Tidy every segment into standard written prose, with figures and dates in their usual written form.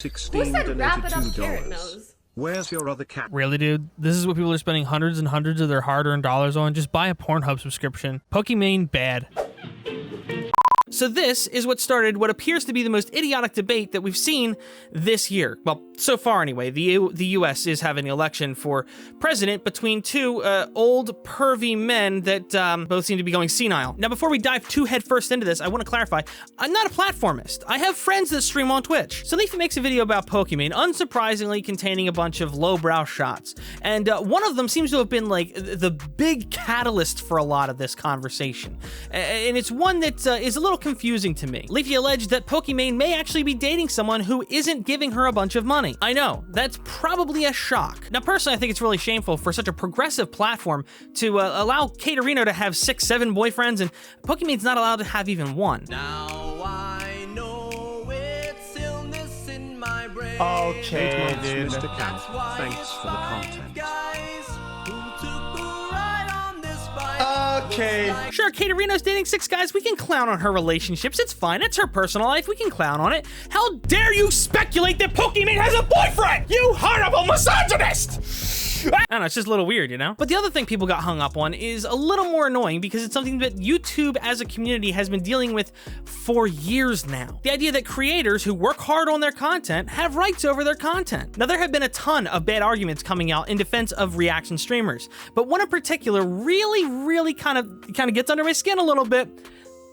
Who said wrap it up carrot $16 nose? Where's your other cat? Really, dude? This is what people are spending hundreds and hundreds of their hard-earned dollars on? Just buy a Pornhub subscription. Pokimane, bad. So this is what started what appears to be the most idiotic debate that we've seen this year. Well, so far anyway. The U.S. is having an election for president between two old, pervy men that both seem to be going senile. Now, before we dive too headfirst into this, I want to clarify, I'm not a platformist. I have friends that stream on Twitch. So Leafy makes a video about Pokimane, unsurprisingly containing a bunch of lowbrow shots. And one of them seems to have been like the big catalyst for a lot of this conversation. And it's one that is a little confusing to me. Leafy alleged that Pokimane may actually be dating someone who isn't giving her a bunch of money. I know, that's probably a shock. Now, personally, I think it's really shameful for such a progressive platform to allow Caterino to have 6, 7 boyfriends, and Pokimane's not allowed to have even one. Now I know it's illness in my brain. Okay, dude. Mr. Cat, thanks for the content. Okay. Sure, Caterino's dating 6 guys. We can clown on her relationships. It's fine. It's her personal life. We can clown on it. How dare you speculate that Pokimane has a boyfriend? You horrible misogynist! I don't know, it's just a little weird, you know? But the other thing people got hung up on is a little more annoying because it's something that YouTube as a community has been dealing with for years now. The idea that creators who work hard on their content have rights over their content. Now, there have been a ton of bad arguments coming out in defense of reaction streamers, but one in particular really kind of gets under my skin a little bit.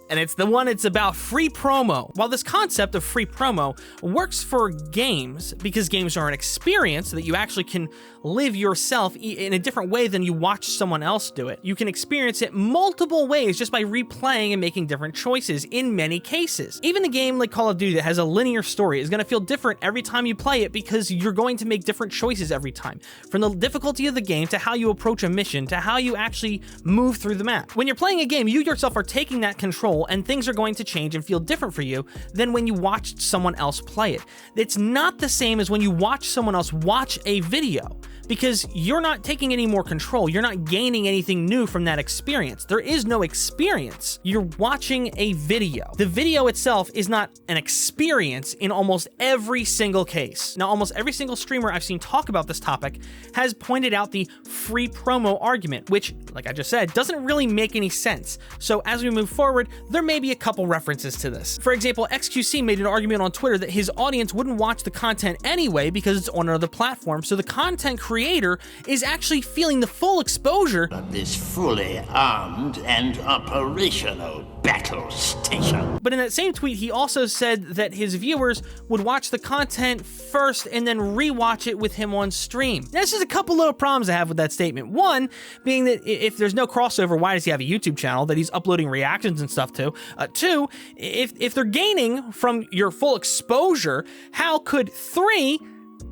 And it's the one it's about free promo. While this concept of free promo works for games, because games are an experience that you actually can live yourself in a different way than you watch someone else do it. You can experience it multiple ways just by replaying and making different choices in many cases. Even a game like Call of Duty that has a linear story is going to feel different every time you play it because you're going to make different choices every time. From the difficulty of the game to how you approach a mission to how you actually move through the map. When you're playing a game, you yourself are taking that control and things are going to change and feel different for you than when you watched someone else play it. It's not the same as when you watch someone else watch a video, because you're not taking any more control. You're not gaining anything new from that experience. There is no experience. You're watching a video. The video itself is not an experience in almost every single case. Now, almost every single streamer I've seen talk about this topic has pointed out the free promo argument, which, like I just said, doesn't really make any sense. So as we move forward, there may be a couple references to this. For example, XQC made an argument on Twitter that his audience wouldn't watch the content anyway because it's on another platform, so the content creator is actually feeling the full exposure of this fully armed and operational battle station. But in that same tweet, he also said that his viewers would watch the content first and then rewatch it with him on stream. Now, there's just a couple little problems I have with that statement. One being that if there's no crossover, why does he have a YouTube channel that he's uploading reactions and stuff to? Two, if they're gaining from your full exposure, how could 3,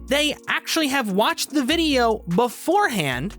they actually have watched the video beforehand,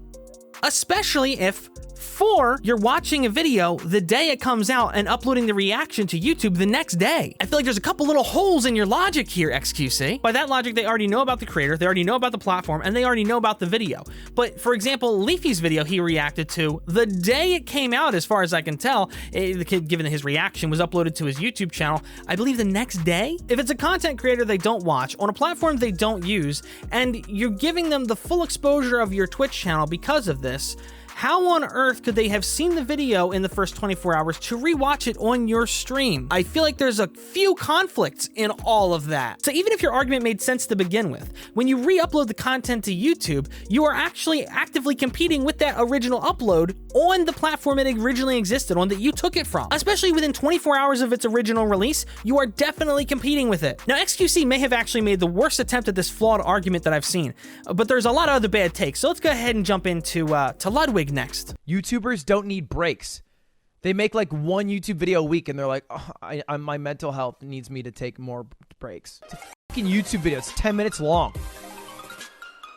especially if 4, you're watching a video the day it comes out and uploading the reaction to YouTube the next day. I feel like there's a couple little holes in your logic here, XQC. By that logic, they already know about the creator, they already know about the platform, and they already know about the video. But for example, Leafy's video he reacted to the day it came out, as far as I can tell, given that his reaction was uploaded to his YouTube channel, I believe the next day? If it's a content creator they don't watch, on a platform they don't use, and you're giving them the full exposure of your Twitch channel because of this, how on earth could they have seen the video in the first 24 hours to rewatch it on your stream? I feel like there's a few conflicts in all of that. So even if your argument made sense to begin with, when you re-upload the content to YouTube, you are actually actively competing with that original upload on the platform it originally existed on that you took it from. Especially within 24 hours of its original release, you are definitely competing with it. Now, XQC may have actually made the worst attempt at this flawed argument that I've seen, but there's a lot of other bad takes. So let's go ahead and jump into to Ludwig next. YouTubers don't need breaks. They make like one YouTube video a week and they're like, oh, my mental health needs me to take more breaks. It's a fucking YouTube video. It's 10 minutes long.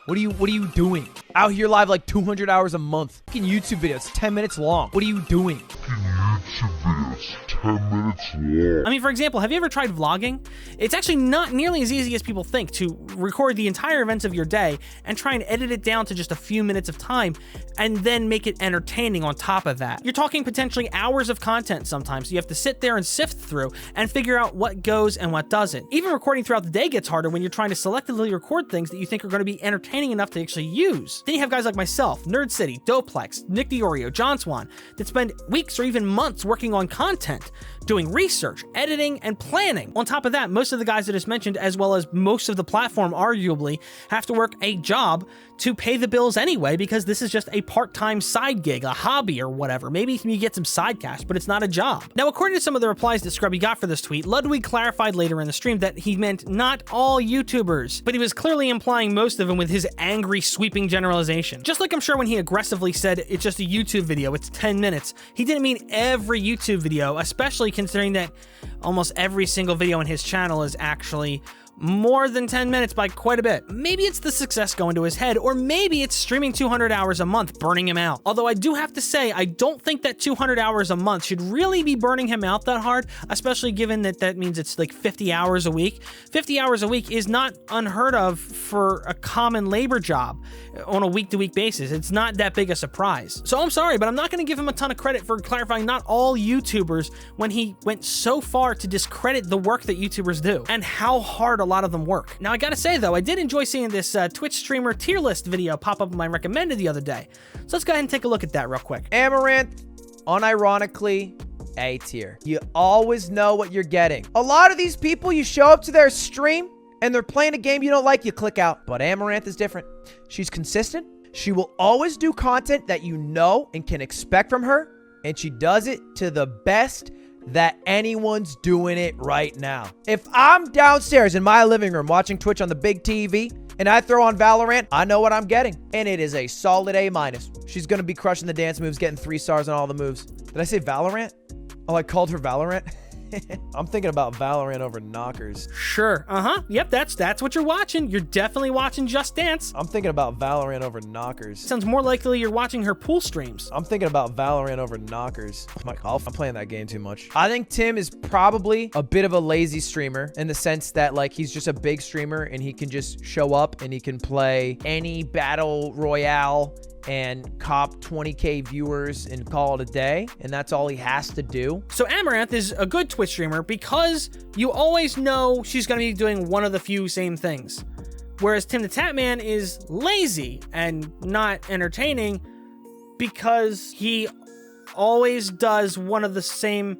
What are you doing? Out here live like 200 hours a month. Fucking YouTube video. It's 10 minutes long. What are you doing? YouTube videos, 10 minutes long. I mean, for example, have you ever tried vlogging? It's actually not nearly as easy as people think to record the entire events of your day and try and edit it down to just a few minutes of time and then make it entertaining on top of that. You're talking potentially hours of content sometimes, so you have to sit there and sift through and figure out what goes and what doesn't. Even recording throughout the day gets harder when you're trying to selectively record things that you think are going to be entertaining enough to actually use. Then you have guys like myself, Nerd City, Doplex, Nick Diorio, John Swan, that spend weeks or even months working on content, doing research, editing, and planning. On top of that, most of the guys that I just mentioned, as well as most of the platform arguably, have to work a job to pay the bills anyway, because this is just a part-time side gig, a hobby or whatever. Maybe you get some side cash, but it's not a job. Now, according to some of the replies that Scrubby got for this tweet, Ludwig clarified later in the stream that he meant not all YouTubers, but he was clearly implying most of them with his angry, sweeping generalization. Just like I'm sure when he aggressively said it's just a YouTube video, it's 10 minutes, he didn't mean every YouTube video, especially considering that almost every single video on his channel is actually more than 10 minutes by quite a bit. Maybe it's the success going to his head, or maybe it's streaming 200 hours a month burning him out. Although I do have to say, I don't think that 200 hours a month should really be burning him out that hard, especially given that that means it's like 50 hours a week. 50 hours a week is not unheard of for a common labor job on a week-to-week basis. It's not that big a surprise. So I'm sorry, but I'm not going to give him a ton of credit for clarifying not all YouTubers when he went so far to discredit the work that YouTubers do and how hard a lot of them work. Now, I gotta say though, I did enjoy seeing this Twitch streamer tier list video pop up in my recommended the other day. So let's go ahead and take a look at that real quick. Amaranth, unironically, A tier. You always know what you're getting. A lot of these people, you show up to their stream and they're playing a game you don't like, you click out. But Amaranth is different. She's consistent. She will always do content that you know and can expect from her. And she does it to the best that anyone's doing it right now. If I'm downstairs in my living room watching Twitch on the big TV and I throw on Valorant, I know what I'm getting. And it is a solid A-. She's going to be crushing the dance moves, getting 3 stars on all the moves. Did I say Valorant? Oh, I called her Valorant? I'm thinking about Valorant over Knockers. Sure. Yep, that's what you're watching. You're definitely watching Just Dance. I'm thinking about Valorant over Knockers. Sounds more likely you're watching her pool streams. I'm thinking about Valorant over Knockers. I'm playing that game too much. I think Tim is probably a bit of a lazy streamer in the sense that like he's just a big streamer and he can just show up and he can play any battle royale and cop 20k viewers and call it a day, and that's all he has to do. So Amaranth is a good Twitch streamer because you always know she's going to be doing one of the few same things. Whereas Tim the Tatman is lazy and not entertaining because he always does one of the same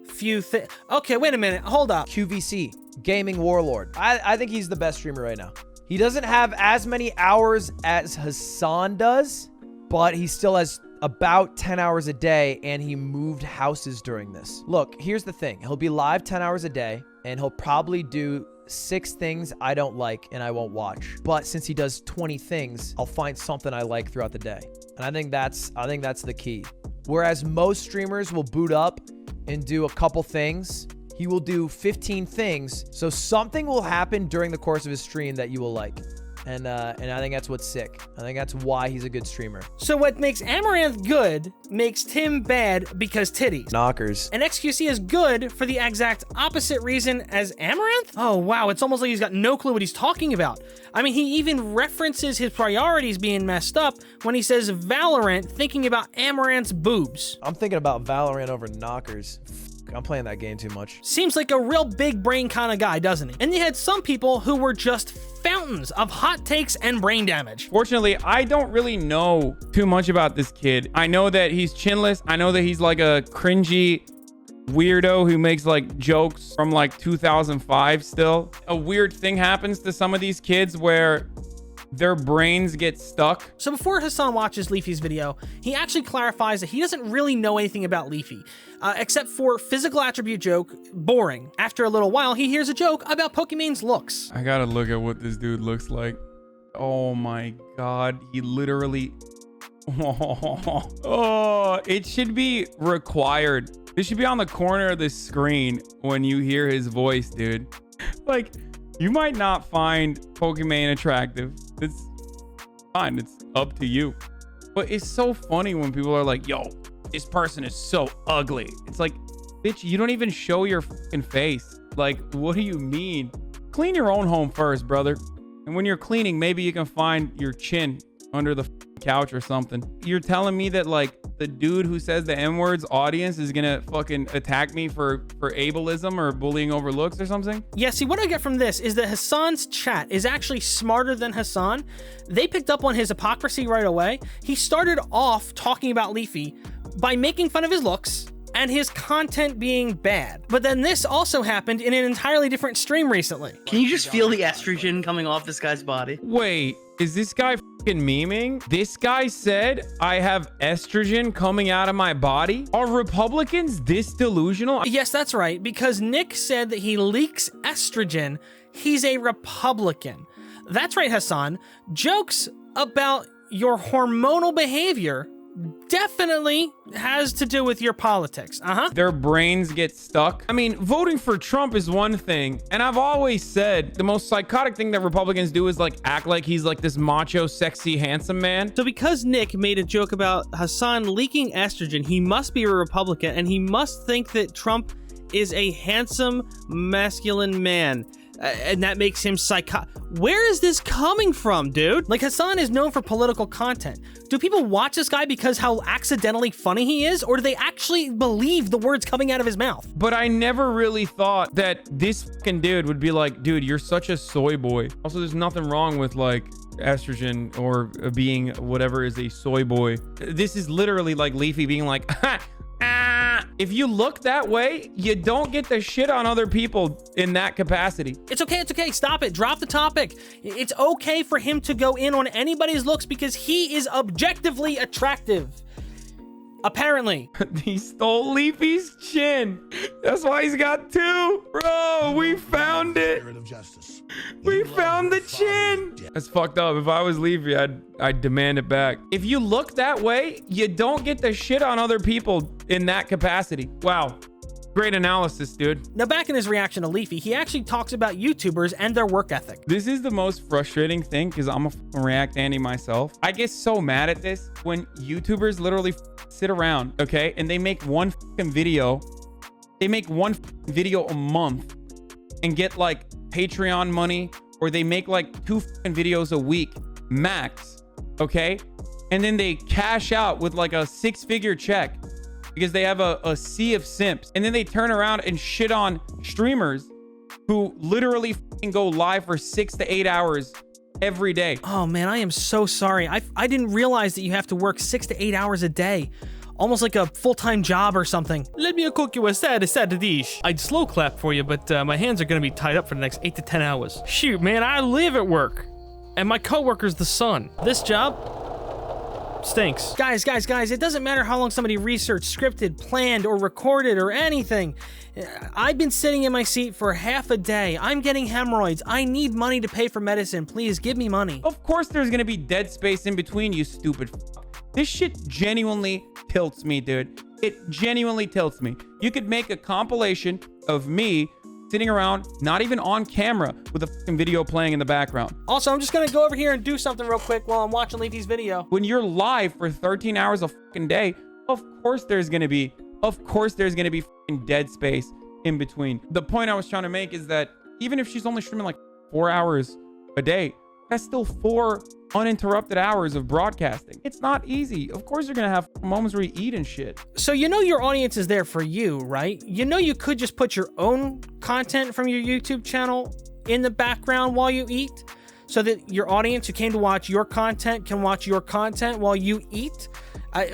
few things. Okay, wait a minute. Hold up. QVC, Gaming Warlord. I think he's the best streamer right now. He doesn't have as many hours as Hassan does, but he still has about 10 hours a day, and he moved houses during this. Look, here's the thing. He'll be live 10 hours a day, and he'll probably do 6 things I don't like and I won't watch. But since he does 20 things, I'll find something I like throughout the day. And I think that's the key. Whereas most streamers will boot up and do a couple things, he will do 15 things. So something will happen during the course of his stream that you will like. And I think that's what's sick. I think that's why he's a good streamer. So what makes Amaranth good makes Tim bad because titties. Knockers. And XQC is good for the exact opposite reason as Amaranth? Oh, wow. It's almost like he's got no clue what he's talking about. I mean, he even references his priorities being messed up when he says Valorant, thinking about Amaranth's boobs. I'm thinking about Valorant over Knockers. I'm playing that game too much. Seems like a real big brain kind of guy, doesn't he? And you had some people who were just fountains of hot takes and brain damage. Fortunately, I don't really know too much about this kid. I know that he's chinless. I know that he's like a cringy weirdo who makes like jokes from like 2005 still. A weird thing happens to some of these kids where their brains get stuck. So before Hassan watches Leafy's video, he actually clarifies that he doesn't really know anything about Leafy, except for physical attribute joke, boring. After a little while, he hears a joke about Pokemon's looks. I gotta look at what this dude looks like. Oh my God, he literally... Oh, it should be required. This should be on the corner of the screen when you hear his voice, dude. Like, you might not find Pokemon attractive. It's fine. It's up to you. But it's so funny when people are like, yo, this person is so ugly. It's like, Bitch, you don't even show your fucking face. Like, what do you mean? Clean your own home first, brother. And when you're cleaning, maybe you can find your chin under the couch or something. You're telling me that like the dude who says the N-words audience is gonna fucking attack me for ableism or bullying over looks or something? Yeah, see, what I get from this is that Hassan's chat is actually smarter than Hassan. They picked up on his hypocrisy right away. He started off talking about Leafy by making fun of his looks and his content being bad. But then this also happened in an entirely different stream recently. Can you just feel the estrogen coming off this guy's body? Wait, is this guy fucking memeing? This guy said I have estrogen coming out of my body? Are Republicans this delusional? Yes, that's right, because Nick said that he leaks estrogen. He's a Republican. That's right, Hassan. Jokes about your hormonal behavior definitely has to do with your politics. Their brains get stuck. I mean, voting for Trump is one thing, and I've always said the most psychotic thing that Republicans do is like act like he's like this macho, sexy, handsome man. So because Nick made a joke about Hassan leaking estrogen, he must be a Republican, and he must think that Trump is a handsome, masculine man. And that makes him psychotic. Where is this coming from, dude? Like, Hassan is known for political content. Do people watch this guy because how accidentally funny he is, or do they actually believe the words coming out of his mouth? But I never really thought that this fucking dude would be like, dude, you're such a soy boy. Also, there's nothing wrong with like estrogen or being whatever is a soy boy. This is literally like Leafy being like, if you look that way, you don't get to shit on other people in that capacity. It's okay, stop it, drop the topic. It's okay for him to go in on anybody's looks because he is objectively attractive. Apparently. He stole Leafy's chin. That's why he's got two. Bro, we found it. We found the chin. That's fucked up. If I was Leafy, I'd demand it back. If you look that way, you don't get to shit on other people in that capacity. Wow. Great analysis, dude. Now, back in his reaction to Leafy, he actually talks about YouTubers and their work ethic. This is the most frustrating thing because I'm a f***ing React Andy myself. I get so mad at this when YouTubers literally sit around, okay, and they make one f***ing video. They make one f***ing video a month and get like Patreon money, or they make like 2 f***ing videos a week max, okay? And then they cash out with like a 6-figure check because they have a sea of simps. And then they turn around and shit on streamers who literally f***ing go live for 6 to 8 hours every day. Oh man, I am so sorry. I didn't realize that you have to work 6 to 8 hours a day. Almost like a full-time job or something. Let me cook you a sad dish. I'd slow clap for you, but my hands are gonna be tied up for the next 8 to 10 hours. Shoot, man, I live at work. And my coworker's the sun. This job stinks. Guys, it doesn't matter how long somebody researched, scripted, planned, or recorded, or anything. I've been sitting in my seat for half a day. I'm getting hemorrhoids. I need money to pay for medicine. Please give me money. Of course there's gonna be dead space in between, you stupid f***. This shit genuinely tilts me, dude. It genuinely tilts me. You could make a compilation of me sitting around, not even on camera, with a fucking video playing in the background. Also, I'm just gonna go over here and do something real quick while I'm watching Leafy's video. When you're live for 13 hours a fucking day, of course there's gonna be fucking dead space in between. The point I was trying to make is that even if she's only streaming like 4 hours a day, that's still 4 uninterrupted hours of broadcasting. It's not easy. Of course you're gonna have moments where you eat and shit. So you know your audience is there for you, right? You know you could just put your own content from your YouTube channel in the background while you eat, so that your audience who came to watch your content can watch your content while you eat.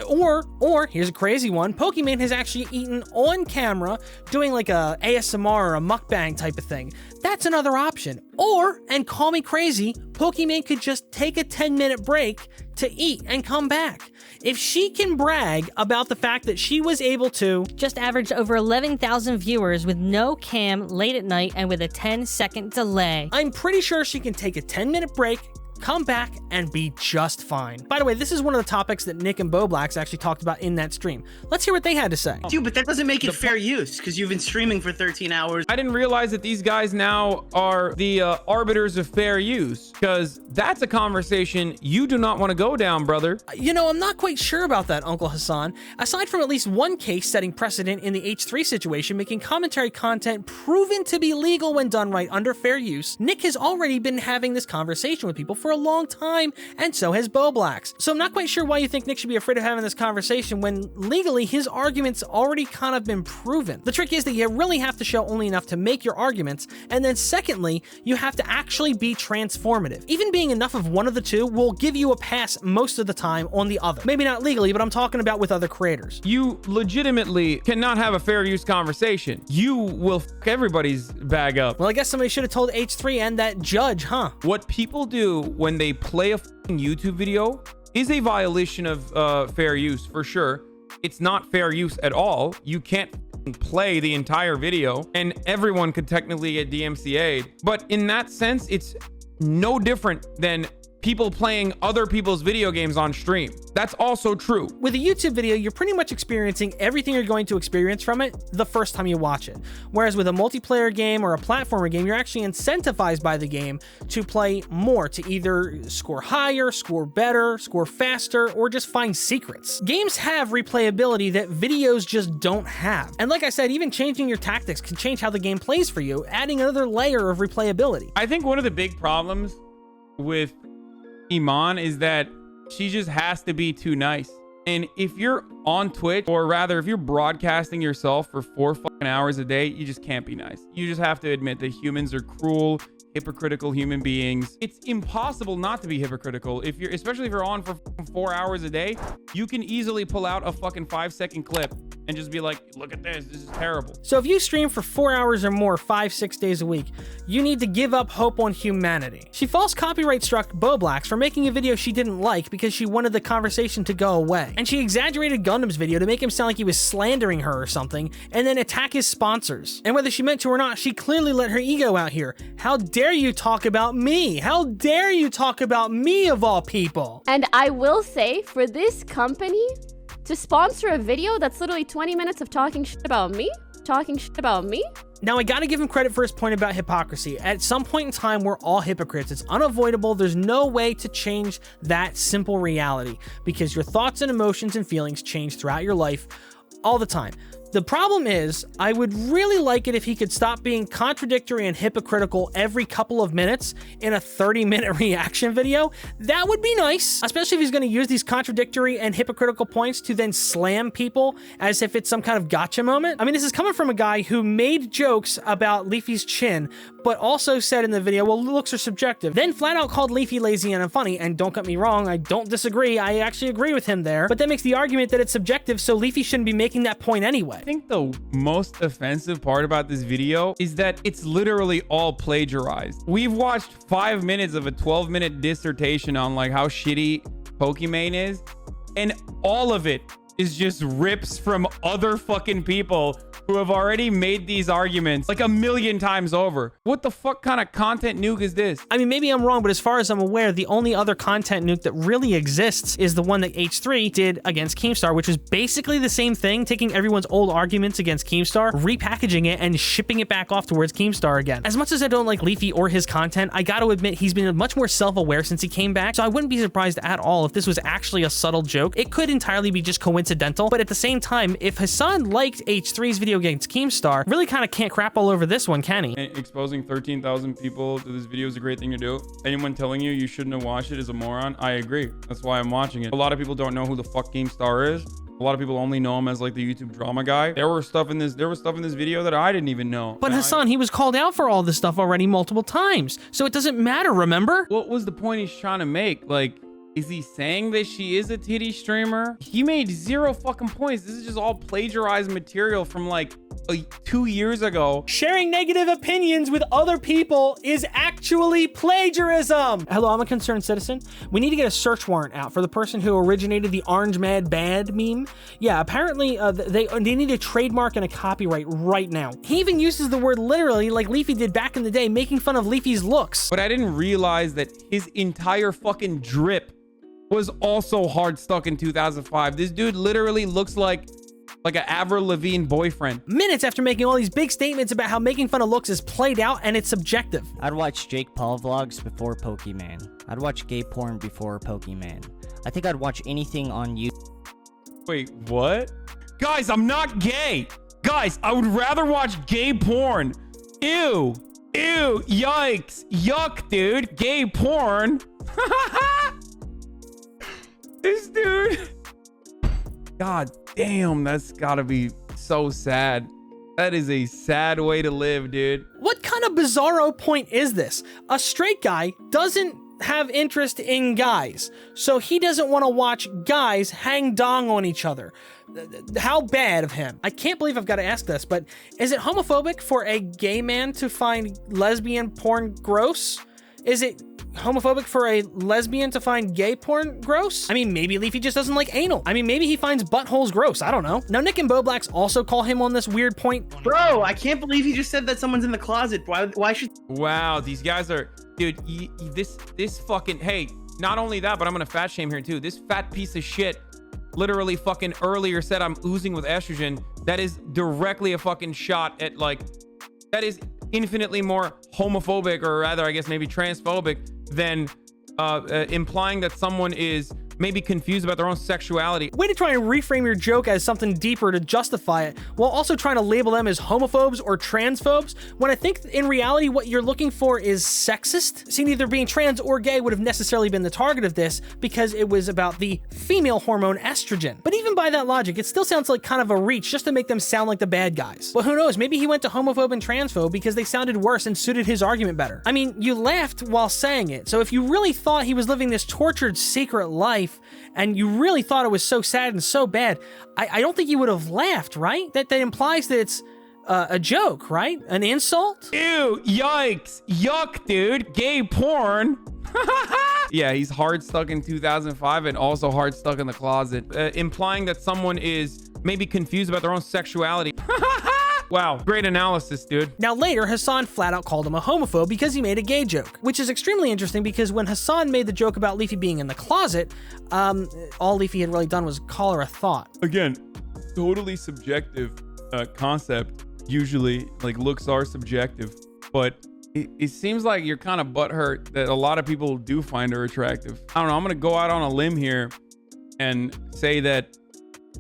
Or here's a crazy one. Pokimane has actually eaten on camera, doing like a ASMR or a mukbang type of thing. That's another option. Or, and call me crazy, Pokimane could just take a 10-minute break to eat and come back. If she can brag about the fact that she was able to just averaged over 11,000 viewers with no cam late at night and with a 10-second delay. I'm pretty sure she can take a 10-minute break, come back and be just fine. By the way, this is one of the topics that Nick and Boblax actually talked about in that stream. Let's hear what they had to say. Dude, but that doesn't make it fair use because you've been streaming for 13 hours. I didn't realize that these guys now are the arbiters of fair use, because that's a conversation you do not want to go down, brother. You know, I'm not quite sure about that, Uncle Hassan. Aside from at least one case setting precedent in the H3 situation, making commentary content proven to be legal when done right under fair use, Nick has already been having this conversation with people for a long time, and so has Boblax. So I'm not quite sure why you think Nick should be afraid of having this conversation when legally his argument's already kind of been proven. The trick is that you really have to show only enough to make your arguments, and then secondly, you have to actually be transformative. Even being enough of one of the two will give you a pass most of the time on the other. Maybe not legally, but I'm talking about with other creators. You legitimately cannot have a fair use conversation. You will fuck everybody's bag up. Well, I guess somebody should have told H3 and that judge, huh? What people do when they play a fucking YouTube video is a violation of fair use, for sure. It's not fair use at all. You can't play the entire video, and everyone could technically get DMCA'd. But in that sense, it's no different than people playing other people's video games on stream. That's also true. With a YouTube video, you're pretty much experiencing everything you're going to experience from it the first time you watch it. Whereas with a multiplayer game or a platformer game, you're actually incentivized by the game to play more, to either score higher, score better, score faster, or just find secrets. Games have replayability that videos just don't have. And like I said, even changing your tactics can change how the game plays for you, adding another layer of replayability. I think one of the big problems with Iman is that she just has to be too nice. And if you're on Twitch, or rather if you're broadcasting yourself for 4 fucking hours a day, you just can't be nice. You just have to admit that humans are cruel, hypocritical human beings. It's impossible not to be hypocritical. Especially if you're on for 4 hours a day, you can easily pull out a fucking 5-second clip and just be like, look at this is terrible. So if you stream for 4 hours or more 5-6 days a week, you need to give up hope on humanity. She false copyright struck Boblax for making a video she didn't like because she wanted the conversation to go away. And she exaggerated Gundam's video to make him sound like he was slandering her or something, and then attack his sponsors. And whether she meant to or not, she clearly let her ego out here. How dare you talk about me? How dare you talk about me of all people? And I will say, for this company to sponsor a video that's literally 20 minutes of talking shit about me, Now, I gotta give him credit for his point about hypocrisy. At some point in time, we're all hypocrites. It's unavoidable. There's no way to change that simple reality because your thoughts and emotions and feelings change throughout your life all the time. The problem is, I would really like it if he could stop being contradictory and hypocritical every couple of minutes in a 30-minute reaction video. That would be nice, especially if he's going to use these contradictory and hypocritical points to then slam people as if it's some kind of gotcha moment. I mean, this is coming from a guy who made jokes about Leafy's chin, but also said in the video, well, looks are subjective. Then flat out called Leafy lazy and unfunny, and don't get me wrong, I don't disagree. I actually agree with him there, but that makes the argument that it's subjective, so Leafy shouldn't be making that point anyway. I think the most offensive part about this video is that it's literally all plagiarized. We've watched 5 minutes of a 12-minute dissertation on like how shitty Pokimane is, and all of it is just rips from other fucking people who have already made these arguments like a million times over. What the fuck kind of content nuke is this? I mean, maybe I'm wrong, but as far as I'm aware, the only other content nuke that really exists is the one that H3 did against Keemstar, which was basically the same thing, taking everyone's old arguments against Keemstar, repackaging it, and shipping it back off towards Keemstar again. As much as I don't like Leafy or his content, I gotta admit he's been much more self-aware since he came back, so I wouldn't be surprised at all if this was actually a subtle joke. It could entirely be just coincidental, but at the same time, if Hassan liked H3's video against Keemstar, really kind of can't crap all over this one, can he? And exposing 13,000 people to this video is a great thing to do. Anyone telling you shouldn't have watched it is a moron. I agree. That's why I'm watching it. A lot of people don't know who the fuck Keemstar is. A lot of people only know him as like the YouTube drama guy. There was stuff in this video that I didn't even know. But Hassan, he was called out for all this stuff already multiple times, so it doesn't matter, remember? What was the point he's trying to make? Like, is he saying that she is a titty streamer? He made 0 fucking points. This is just all plagiarized material from like 2 years ago. Sharing negative opinions with other people is actually plagiarism. Hello, I'm a concerned citizen. We need to get a search warrant out for the person who originated the Orange Mad Bad meme. Yeah, apparently they need a trademark and a copyright right now. He even uses the word literally like Leafy did back in the day, making fun of Leafy's looks. But I didn't realize that his entire fucking drip was also hard stuck in 2005. This dude literally looks like an Avril Lavigne boyfriend. Minutes after making all these big statements about how making fun of looks is played out and it's subjective. I'd watch Jake Paul vlogs before Pokemon. I'd watch gay porn before Pokemon. I think I'd watch anything on YouTube. Wait, what? Guys, I'm not gay. Guys, I would rather watch gay porn. Ew. Ew. Yikes. Yuck, dude. Gay porn. This dude. God damn, that's gotta be so sad. That is a sad way to live, dude. What kind of bizarro point is this? A straight guy doesn't have interest in guys, so he doesn't want to watch guys hang dong on each other. How bad of him. I can't believe I've got to ask this, but is it homophobic for a gay man to find lesbian porn gross? Is it homophobic for a lesbian to find gay porn gross? I mean, maybe Leafy just doesn't like anal. I mean, maybe he finds buttholes gross. I don't know. Now, Nick and Boblax also call him on this weird point. Bro, I can't believe he just said that someone's in the closet. Why should... Wow, these guys are... Dude, this fucking... Hey, not only that, but I'm gonna fat shame here too. This fat piece of shit literally fucking earlier said I'm oozing with estrogen. That is directly a fucking shot at, like... That is infinitely more homophobic, or rather, I guess maybe transphobic, than implying that someone is maybe confused about their own sexuality. Way to try and reframe your joke as something deeper to justify it, while also trying to label them as homophobes or transphobes, when I think in reality what you're looking for is sexist. See, neither being trans or gay would have necessarily been the target of this, because it was about the female hormone estrogen. But even by that logic, it still sounds like kind of a reach just to make them sound like the bad guys. Well, who knows, maybe he went to homophobe and transphobe because they sounded worse and suited his argument better. I mean, you laughed while saying it, so if you really thought he was living this tortured secret life, and you really thought it was so sad and so bad, I don't think you would have laughed, right? That implies that it's a joke, right? An insult? Ew, yikes, yuck, dude, gay porn. Yeah, he's hard stuck in 2005 and also hard stuck in the closet, implying that someone is maybe confused about their own sexuality. Wow, great analysis, dude. Now later, Hassan flat out called him a homophobe because he made a gay joke, which is extremely interesting because when Hassan made the joke about Leafy being in the closet, all Leafy had really done was call her a thought. Again, totally subjective concept. Usually, like, looks are subjective, but it seems like you're kind of butthurt that a lot of people do find her attractive. I don't know, I'm gonna go out on a limb here and say that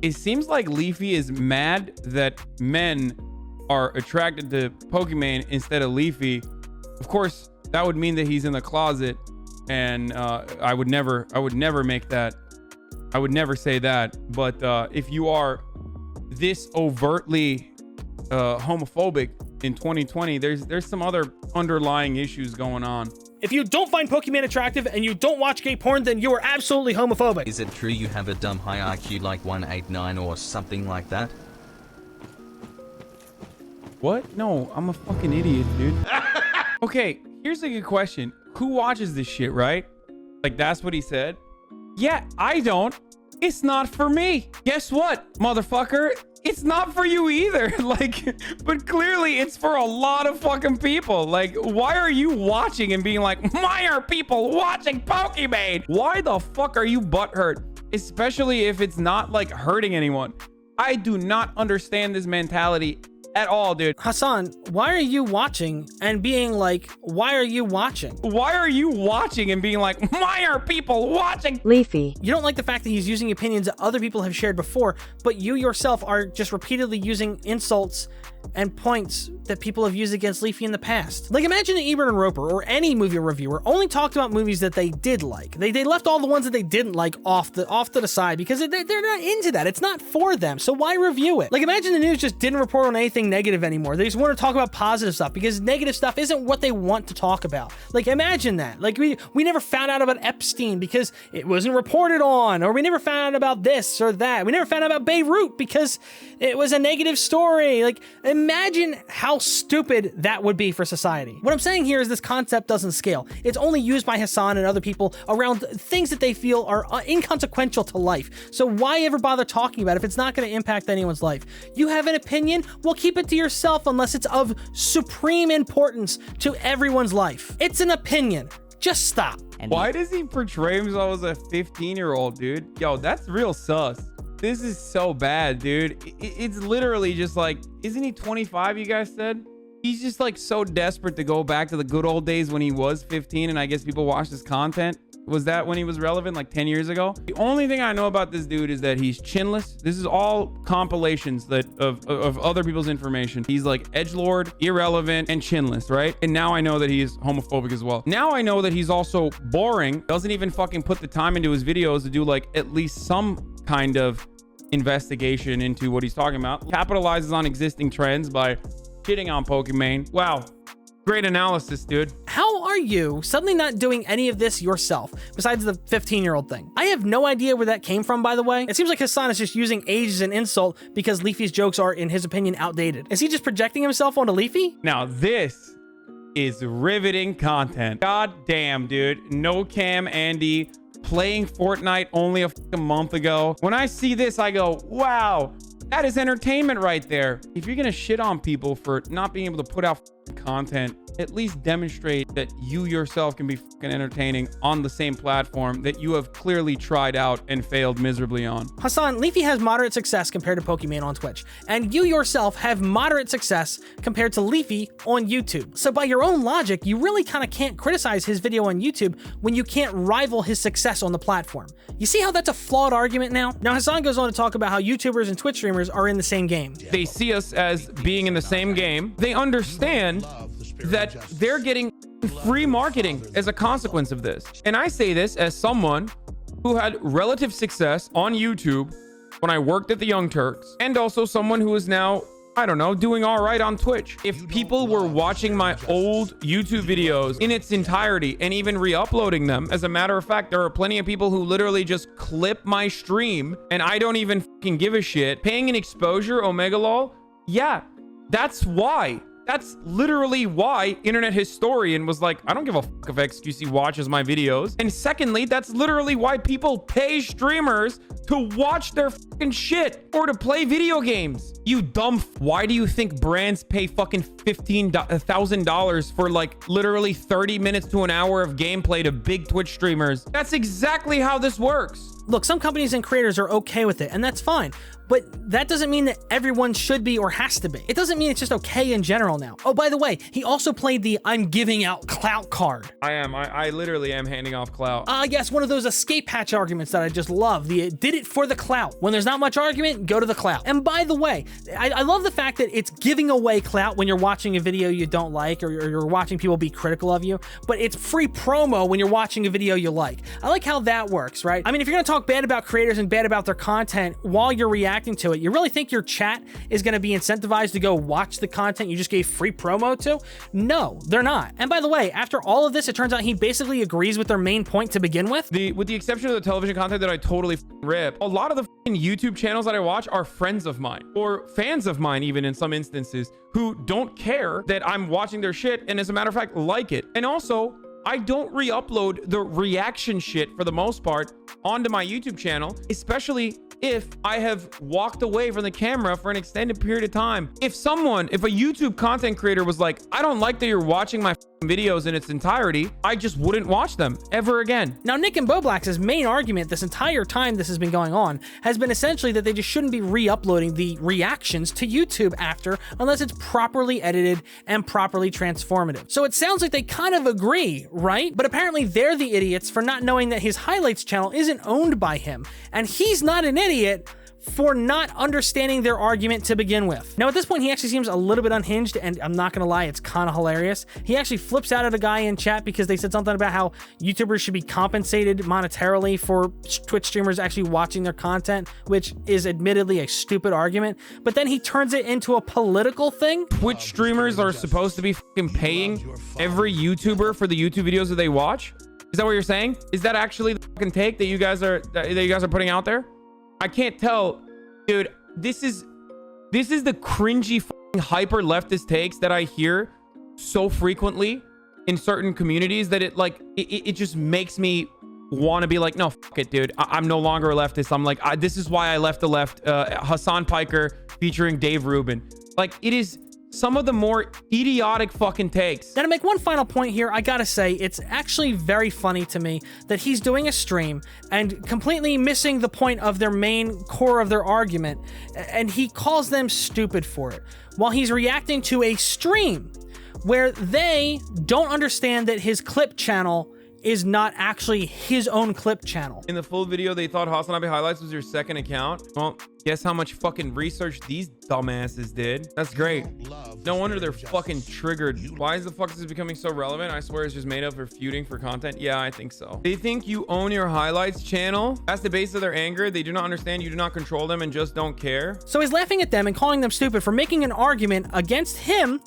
it seems like Leafy is mad that men are attracted to Pokemon instead of Leafy. Of course, that would mean that he's in the closet, and I would never make that. I would never say that. But if you are this overtly homophobic in 2020, there's some other underlying issues going on. If you don't find Pokemon attractive and you don't watch gay porn, then you are absolutely homophobic. Is it true you have a dumb high IQ like 189 or something like that? What? No, I'm a fucking idiot, dude. Okay, here's a good question. Who watches this shit, right? Like, that's what he said? Yeah, I don't. It's not for me. Guess what, motherfucker? It's not for you either. Like, but clearly it's for a lot of fucking people. Like, why are you watching and being like, why are people watching Pokemon? Why the fuck are you butthurt? Especially if it's not like hurting anyone. I do not understand this mentality at all, dude. Hassan, why are you watching and being like, why are you watching? Why are you watching and being like, why are people watching? Leafy. You don't like the fact that he's using opinions that other people have shared before, but you yourself are just repeatedly using insults and points that people have used against Leafy in the past. Like, imagine that Ebert and Roper or any movie reviewer only talked about movies that they did like. They left all the ones that they didn't like off to the side because they're not into that. It's not for them. So why review it? Like, imagine the news just didn't report on anything negative anymore. They just want to talk about positive stuff because negative stuff isn't what they want to talk about. Like, imagine that. Like, we never found out about Epstein because it wasn't reported on, or we never found out about this or that. We never found out about Beirut because it was a negative story. Like, imagine how stupid that would be for society. What I'm saying here is this concept doesn't scale. It's only used by Hassan and other people around things that they feel are inconsequential to life. So why ever bother talking about it if it's not going to impact anyone's life? You have an opinion? Well, keep it to yourself unless it's of supreme importance to everyone's life. It's an opinion. Just stop. Why does he portray himself as a 15-year-old, dude? Yo, that's real sus. This is so bad, dude. It's literally just like, isn't he 25, you guys said? He's just like so desperate to go back to the good old days when he was 15 and I guess people watched his content. Was that when he was relevant, like 10 years ago? The only thing I know about this dude is that he's chinless. This is all compilations of other people's information. He's like edgelord, irrelevant, and chinless, right? And now I know that he's homophobic as well. Now I know that he's also boring. Doesn't even fucking put the time into his videos to do like at least some kind of investigation into what he's talking about. Capitalizes on existing trends by shitting on Pokimane. Wow. Great analysis, dude. How are you suddenly not doing any of this yourself, besides the 15-year-old thing? I have no idea where that came from, by the way. It seems like Hassan is just using age as an insult because Leafy's jokes are, in his opinion, outdated. Is he just projecting himself onto Leafy? Now, this is riveting content. God damn, dude. No Cam Andy playing Fortnite only a month ago. When I see this, I go, wow, that is entertainment right there. If you're gonna shit on people for not being able to put out content, at least demonstrate that you yourself can be fucking entertaining on the same platform that you have clearly tried out and failed miserably on. Hassan, Leafy has moderate success compared to Pokimane on Twitch, and you yourself have moderate success compared to Leafy on YouTube. So by your own logic, you really kind of can't criticize his video on YouTube when you can't rival his success on the platform. You see how that's a flawed argument now? Now Hassan goes on to talk about how YouTubers and Twitch streamers are in the same game. They see us as being in the same game. They understand that they're getting free marketing as a consequence of this. And I say this as someone who had relative success on YouTube when I worked at the Young Turks, and also someone who is now, I don't know, doing all right on Twitch. If people were watching my old YouTube videos in its entirety and even re-uploading them, as a matter of fact, there are plenty of people who literally just clip my stream and I don't even fucking give a shit. Paying an exposure, Omega lol, yeah, that's why. That's literally why Internet Historian was like, I don't give a fuck if XQC watches my videos. And secondly, that's literally why people pay streamers to watch their fucking shit or to play video games. You dumb why do you think brands pay fucking $15,000 for like literally 30 minutes to an hour of gameplay to big Twitch streamers? That's exactly how this works. Look, some companies and creators are okay with it, and that's fine. But that doesn't mean that everyone should be or has to be. It doesn't mean it's just okay in general now. Oh, by the way, he also played the I'm giving out clout card. I literally am handing off clout. Yes, one of those escape hatch arguments that I just love. The did it for the clout. When there's not much argument, go to the clout. And by the way, I love the fact that it's giving away clout when you're watching a video you don't like or you're watching people be critical of you, but it's free promo when you're watching a video you like. I like how that works, right? I mean, if you're gonna talk bad about creators and bad about their content while you're reacting to it, you really think your chat is going to be incentivized to go watch the content you just gave free promo to? No, they're not. And by the way, after all of this, it turns out he basically agrees with their main point to begin with. With the exception of the television content that I totally rip, a lot of the YouTube channels that I watch are friends of mine or fans of mine, even in some instances, who don't care that I'm watching their shit and as a matter of fact like it. And also, I don't re-upload the reaction shit for the most part onto my YouTube channel, especially if I have walked away from the camera for an extended period of time. If a YouTube content creator was like, I don't like that you're watching my videos in its entirety, I just wouldn't watch them ever again. Now, Nick and Boblax's main argument this entire time this has been going on has been essentially that they just shouldn't be re-uploading the reactions to YouTube after, unless it's properly edited and properly transformative. So it sounds like they kind of agree, right? But apparently they're the idiots for not knowing that his highlights channel isn't owned by him, and he's not an idiot for not understanding their argument to begin with. Now, at this point, he actually seems a little bit unhinged, and I'm not gonna lie, it's kind of hilarious. He actually flips out at a guy in chat because they said something about how YouTubers should be compensated monetarily for Twitch streamers actually watching their content, which is admittedly a stupid argument, but then he turns it into a political thing. Twitch streamers are supposed to be fucking paying every YouTuber for the YouTube videos that they watch? Is that what you're saying? Is that actually the fucking take that you guys are putting out there? I can't tell, dude. This is the cringy fucking hyper leftist takes that I hear so frequently in certain communities that it just makes me want to be like, no, fuck it, dude. I'm no longer a leftist. I'm like, this is why I left the left. Hassan Piker featuring Dave Rubin. Like, it is some of the more idiotic fucking takes. Now, to make one final point here, I gotta say, it's actually very funny to me that he's doing a stream and completely missing the point of their main core of their argument, and he calls them stupid for it, while he's reacting to a stream where they don't understand that his clip channel is not actually his own clip channel. In the full video, they thought Hasanabe Highlights was your second account. Well, guess how much fucking research these dumbasses did. That's great. No wonder they're fucking triggered. Why is the fuck is this becoming so relevant? I swear it's just made up for feuding for content. Yeah, I think so. They think you own your highlights channel. That's the base of their anger. They do not understand you do not control them and just don't care. So he's laughing at them and calling them stupid for making an argument against him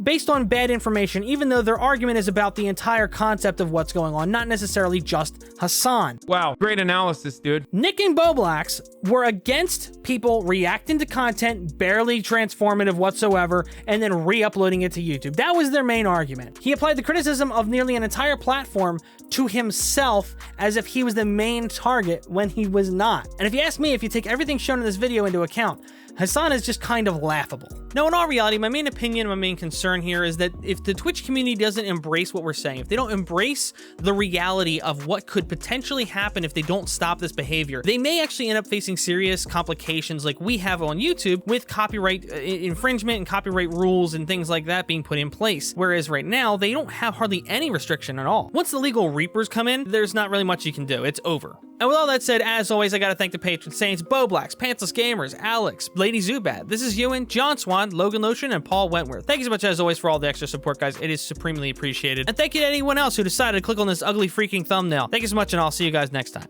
based on bad information, even though their argument is about the entire concept of what's going on, not necessarily just Hassan. Wow, great analysis, dude. Nick and Boblax were against people reacting to content barely transformative whatsoever and then re-uploading it to YouTube. That was their main argument. He applied the criticism of nearly an entire platform to himself as if he was the main target when he was not. And if you ask me, if you take everything shown in this video into account, Hassan is just kind of laughable. Now, in all reality, my main opinion, my main concern here is that if the Twitch community doesn't embrace what we're saying, if they don't embrace the reality of what could potentially happen if they don't stop this behavior, they may actually end up facing serious complications like we have on YouTube with copyright infringement and copyright rules and things like that being put in place. Whereas right now, they don't have hardly any restriction at all. Once the legal reapers come in, there's not really much you can do. It's over. And with all that said, as always, I gotta thank the patron saints, Boblax, Pantsless Gamers, Alex, Lady Zubat, This Is Ewan, John Swan, Logan Lotion, and Paul Wentworth. Thank you so much, as always, for all the extra support, guys. It is supremely appreciated. And thank you to anyone else who decided to click on this ugly freaking thumbnail. Thank you so much, and I'll see you guys next time.